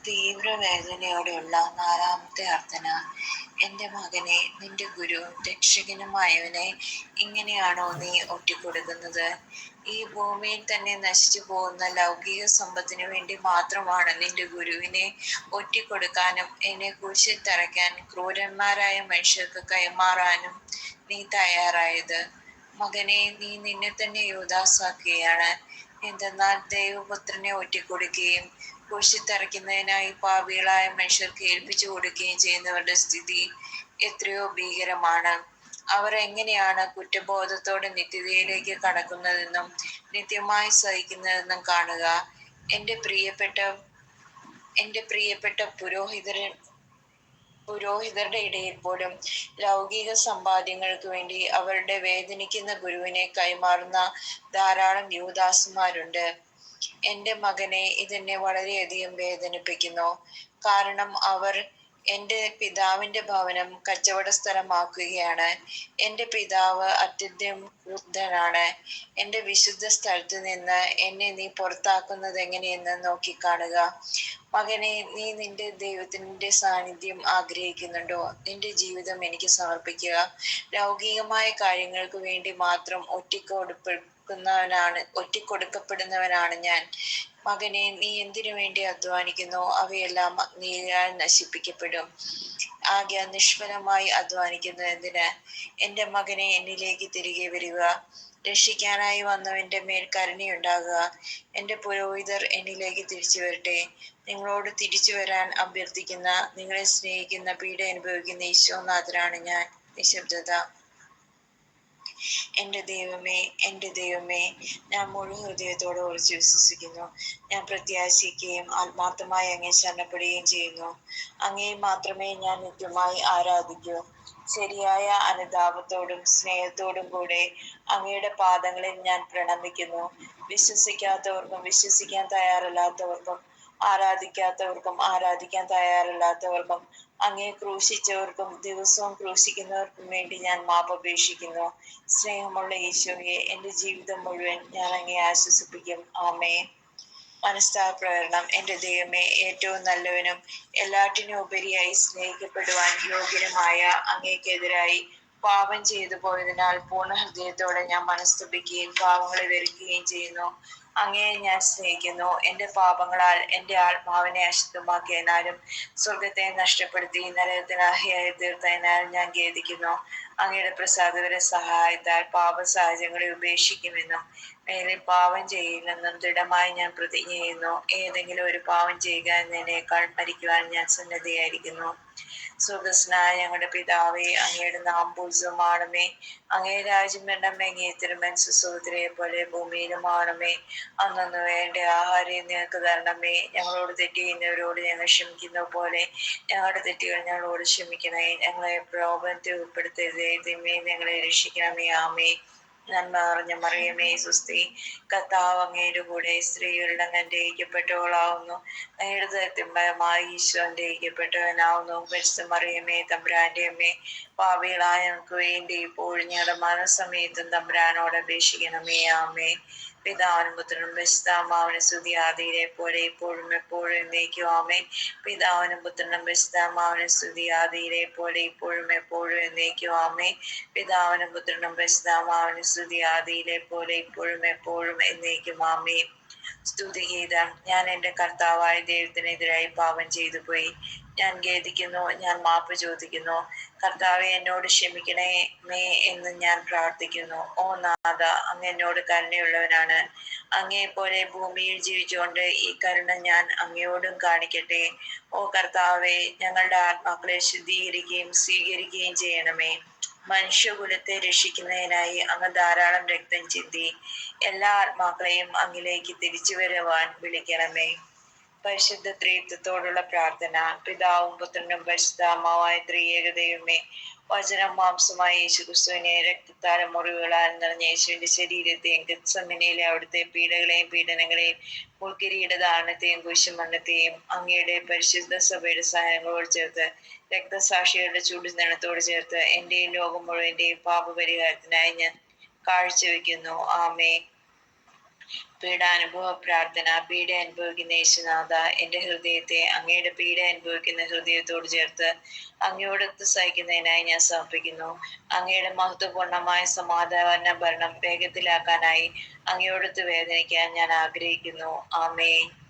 തീവ്രവേദനയോടെയുള്ള നാലാമത്തെ അർത്ഥന. എൻ്റെ മകനെ, നിന്റെ ഗുരുവും രക്ഷകനുമായവനെ ഇങ്ങനെയാണോ നീ ഒറ്റിക്കൊടുക്കുന്നത്? ഈ ഭൂമിയിൽ തന്നെ നശിച്ചു പോകുന്ന ലൗകിക സമ്പത്തിനു വേണ്ടി മാത്രമാണ് നിന്റെ ഗുരുവിനെ ഒറ്റിക്കൊടുക്കാനും എന്നെ കുരിശിൽ തറയ്ക്കാൻ ക്രൂരന്മാരായ മനുഷ്യർക്ക് കൈമാറാനും നീ തയ്യാറായത്. മകനെ, നീ നിന്നെ തന്നെ യൂദാസാക്കുകയാണ്. എന്തെന്നാൽ ദൈവപുത്രനെ ഒറ്റിക്കൊടുക്കുകയും കുരിശിൽ തറയ്ക്കുന്നതിനായി പാപികളായ മനുഷ്യർക്ക് ഏൽപ്പിച്ചു കൊടുക്കുകയും ചെയ്യുന്നവരുടെ സ്ഥിതി എത്രയോ ഭീകരമാണ്. അവർ എങ്ങനെയാണ് കുറ്റബോധത്തോടെ നിത്യതയിലേക്ക് കടക്കുന്നതെന്നും നിത്യമായി സഹിക്കുന്നതെന്നും കാണുക. എൻ്റെ പ്രിയപ്പെട്ട പുരോഹിതരുടെ ഇടയിൽ പോലും ലൗകിക സമ്പാദ്യങ്ങൾക്ക് വേണ്ടി അവരുടെ വേദനിക്കുന്ന ഗുരുവിനെ കൈമാറുന്ന ധാരാളം യൂദാസുമാരുണ്ട്. എൻ്റെ മകനെ, ഇതെന്നെ വളരെയധികം വേദനിപ്പിക്കുന്നു. കാരണം അവർ എൻ്റെ പിതാവിൻ്റെ ഭവനം കച്ചവട സ്ഥലമാക്കുകയാണ്. എൻ്റെ പിതാവ് അത്യന്തം ക്രുദ്ധനാണ്. എൻ്റെ വിശുദ്ധ സ്ഥലത്ത് നിന്ന് എന്നെ നീ പുറത്താക്കുന്നത് എങ്ങനെയെന്ന് നോക്കിക്കാണുക. മകനെ, നീ നിന്റെ ദൈവത്തിൻ്റെ സാന്നിധ്യം ആഗ്രഹിക്കുന്നുണ്ടോ? നിന്റെ ജീവിതം എനിക്ക് സമർപ്പിക്കുക. ലൗകികമായ കാര്യങ്ങൾക്ക് വേണ്ടി മാത്രം ഒറ്റിക്കൊടുക്കപ്പെടുന്നവനാണ് ഞാൻ. മകനെ, നീ എന്തിനു വേണ്ടി അധ്വാനിക്കുന്നു? അവയെല്ലാം നീയാൽ നശിപ്പിക്കപ്പെടും. ആകയാൽ നിഷ്ഫലമായി അധ്വാനിക്കുന്നത് എന്തിന്? എൻ്റെ മകനെ, എന്നിലേക്ക് തിരികെ വരിക. രക്ഷിക്കാനായി വന്നവന്റെ മേൽ കരുണയുണ്ടാകുക. എൻ്റെ പുരോഹിതർ എന്നിലേക്ക് തിരിച്ചു വരട്ടെ. നിങ്ങളോട് തിരിച്ചു വരാൻ അഭ്യർത്ഥിക്കുന്ന, നിങ്ങളെ സ്നേഹിക്കുന്ന, പീഡ അനുഭവിക്കുന്ന ഈശോനാഥനാണ് ഞാൻ. നിശബ്ദത. എൻ്റെ ദൈവമേ, ഞാൻ മുഴു ഹൃദയത്തോടെ ഉറച്ചു വിശ്വസിക്കുന്നു. ഞാൻ പ്രത്യാശിക്കുകയും ആത്മാർത്ഥമായി അങ്ങേ ശരണപ്പെടുകയും ചെയ്യുന്നു. അങ്ങയെ മാത്രമേ ഞാൻ നിത്യമായി ആരാധിക്കൂ. ശരിയായ അനുതാപത്തോടും സ്നേഹത്തോടും കൂടെ അങ്ങയുടെ പാദങ്ങളിൽ ഞാൻ പ്രണമിക്കുന്നു. വിശ്വസിക്കാത്തവർക്കും വിശ്വസിക്കാൻ തയ്യാറല്ലാത്തവർക്കും ആരാധിക്കാത്തവർക്കും ആരാധിക്കാൻ തയ്യാറല്ലാത്തവർക്കും അങ്ങേ ക്രൂശിച്ചവർക്കും ദിവസവും ക്രൂശിക്കുന്നവർക്കും വേണ്ടി ഞാൻ മാപ്പപേക്ഷിക്കുന്നു. സ്നേഹമുള്ള ഈശോയെ, എൻ്റെ ജീവിതം മുഴുവൻ ഞാൻ അങ്ങേ ആശ്വസിപ്പിക്കും. ആമേൻ. മനസ്താപപ്രകരണം. എൻ്റെ ദൈവമേ, ഏറ്റവും നല്ലവനും എല്ലാറ്റിനും ഉപരിയായി സ്നേഹിക്കപ്പെടുവാൻ യോഗ്യനുമായ അങ്ങേക്കെതിരായി പാപം ചെയ്തു പോയതിനാൽ പൂർണ്ണ ഹൃദയത്തോടെ ഞാൻ മനസ്തപിക്കുകയും പാപങ്ങളെ വെറുക്കുകയും ചെയ്യുന്നു. അങ്ങയെ ഞാൻ സ്നേഹിക്കുന്നു. എൻ്റെ പാപങ്ങളാൽ എൻ്റെ ആത്മാവിനെ അശുദ്ധമാക്കിയതിനാലും സ്വർഗത്തെ നഷ്ടപ്പെടുത്തി നരകത്തിനാഹിയായി തീർത്തതിനാലും ഞാൻ ഖേദിക്കുന്നു. അങ്ങയുടെ പ്രസാദകര സഹായത്താൽ പാപ സാഹചര്യങ്ങളെ ഉപേക്ഷിക്കുമെന്നും മേലിൽ പാപം ചെയ്യില്ലെന്നും ദൃഢമായി ഞാൻ പ്രതിജ്ഞ ചെയ്യുന്നു. ഏതെങ്കിലും ഒരു പാപം ചെയ്യുക എന്നതിനേക്കാൾ മരിക്കുവാൻ ഞാൻ സന്നദ്ധയായിരിക്കുന്നു. സ്വർഗസ്നായ ഞങ്ങളുടെ പിതാവേ, അങ്ങയുടെ നാമം പൂജിതമാണമേ. അങ്ങേ രാജ്യം വരണമേ. അങ്ങേ തിരുമനസ്സ് സ്വർഗ്ഗത്തിലെ പോലെ ഭൂമിയിലുമാണമേ. അന്നന്ന് വേണ്ട ആഹാരം ഞങ്ങൾക്ക് തരണമേ. ഞങ്ങളോട് തെറ്റ് ചെയ്യുന്നവരോട് ഞങ്ങൾ ക്ഷമിക്കുന്ന പോലെ ഞങ്ങളുടെ തെറ്റുകൾ ഞങ്ങളോട് ക്ഷമിക്കണേ. ഞങ്ങളെ പ്രലോഭനത്തിൽ ഉൾപ്പെടുത്തരുതേ, തിന്മയിൽ ഞങ്ങളെ രക്ഷിക്കണമേ. ആമേ. നന്മ നിറഞ്ഞ മറിയമേ, സ്വസ്തി, കർത്താവ് അങ്ങയുടെ കൂടെ സ്ത്രീകളുടെ അങ്ങ് അനുഗ്രഹിക്കപ്പെട്ടവളാവുന്നു. അങ്ങയുടെ ഉദരത്തിൻ ഫലമായി ഈശോ അനുഗ്രഹിക്കപ്പെട്ടവനാവുന്നു. പരിശുദ്ധ മറിയമേ, തമ്പുരാന്റെ അമ്മേ, പാപികളായ ഞങ്ങൾക്ക് വേണ്ടി ഇപ്പോഴും ഞങ്ങളുടെ മരണസമയത്തും തമ്പുരാനോട് അപേക്ഷിക്കണമേ. ആമേ. പിതാവിനും പുത്രനും പരിശുദ്ധാത്മാവിനും സ്തുതി, ആദിയിലെ പോലെ ഇപ്പോഴും എപ്പോഴും എന്നേക്കും. ആമേൻ. പിതാവിനും പുത്രനും പരിശുദ്ധാത്മാവിനും സ്തുതി, ആദിയിലെ പോലെ ഇപ്പോഴും എപ്പോഴും എന്നേക്കും. ആമേൻ. പിതാവിനും പുത്രനും പരിശുദ്ധാത്മാവിനും സ്തുതി, ആദിയിലെ പോലെ ഇപ്പോഴും എപ്പോഴും എന്നേക്കും. ആമേൻ. സ്തുതിഗീതം. ഞാൻ എൻ്റെ കർത്താവായ ദൈവത്തിനെതിരായി പാപം ചെയ്തു പോയി. ഞാൻ ഖേദിക്കുന്നു. ഞാൻ മാപ്പ് ചോദിക്കുന്നു. കർത്താവെ, എന്നോട് ക്ഷമിക്കണമേ എന്ന് ഞാൻ പ്രാർത്ഥിക്കുന്നു. ഓ നാഥ, അങ്ങ് എന്നോട് കരുണയുള്ളവനാണ്. അങ്ങയെപ്പോലെ ഭൂമിയിൽ ജീവിച്ചുകൊണ്ട് ഈ കരുണ ഞാൻ അങ്ങയോടും കാണിക്കട്ടെ. ഓ കർത്താവെ, ഞങ്ങളുടെ ആത്മാക്കളെ ശുദ്ധീകരിക്കുകയും സ്വീകരിക്കുകയും ചെയ്യണമേ. മനുഷ്യകുലത്തെ രക്ഷിക്കുന്നതിനായി അങ്ങ് ധാരാളം രക്തം ചിന്തി. എല്ലാ ആത്മാക്കളെയും അങ്ങിലേക്ക് തിരിച്ചു വരുവാൻ വിളിക്കണമേ. പരിശുദ്ധ ത്രിത്വത്തോടുള്ള പ്രാർത്ഥന. പിതാവും പുത്രനും പരിശുദ്ധാത്മാവായ ത്രിയേകദൈവമേ, വചനം മാംസമായ യേശുക്രിസ്തുവിനെ രക്തത്താലും മുറിവുകളാൽ നിറഞ്ഞ യേശുവിന്റെ ശരീരത്തെയും ഗെത്സമനയിലെ അവിടുത്തെ പീഡകളെയും പീഡനങ്ങളെയും മുൾക്കിരീടധാരണത്തെയും കുരിശുമരണത്തെയും അങ്ങയുടെ പരിശുദ്ധ സഭയുടെ സഹനങ്ങളോട് ചേർത്ത് രക്തസാക്ഷികളുടെ ചൂടുനിണത്തോട് ചേർത്ത് എന്റെയും ലോകം മുഴുവന്റെയും പാപപരിഹാരത്തിനായി ഞാൻ കാഴ്ചവെക്കുന്നു. ആമേ. പീഡാനുഭവ പ്രാർത്ഥന. പീഡ അനുഭവിക്കുന്ന യേശുനാഥ, എന്റെ ഹൃദയത്തെ അങ്ങയുടെ പീഡ അനുഭവിക്കുന്ന ഹൃദയത്തോട് ചേർത്ത് അങ്ങയോടൊത്ത് സഹിക്കുന്നതിനായി ഞാൻ സമർപ്പിക്കുന്നു. അങ്ങയുടെ മഹത്വപൂർണമായ സമാധാന ഭരണം വേഗത്തിലാക്കാനായി അങ്ങയോടൊത്ത് വേദനിക്കാൻ ഞാൻ ആഗ്രഹിക്കുന്നു. ആമേൻ.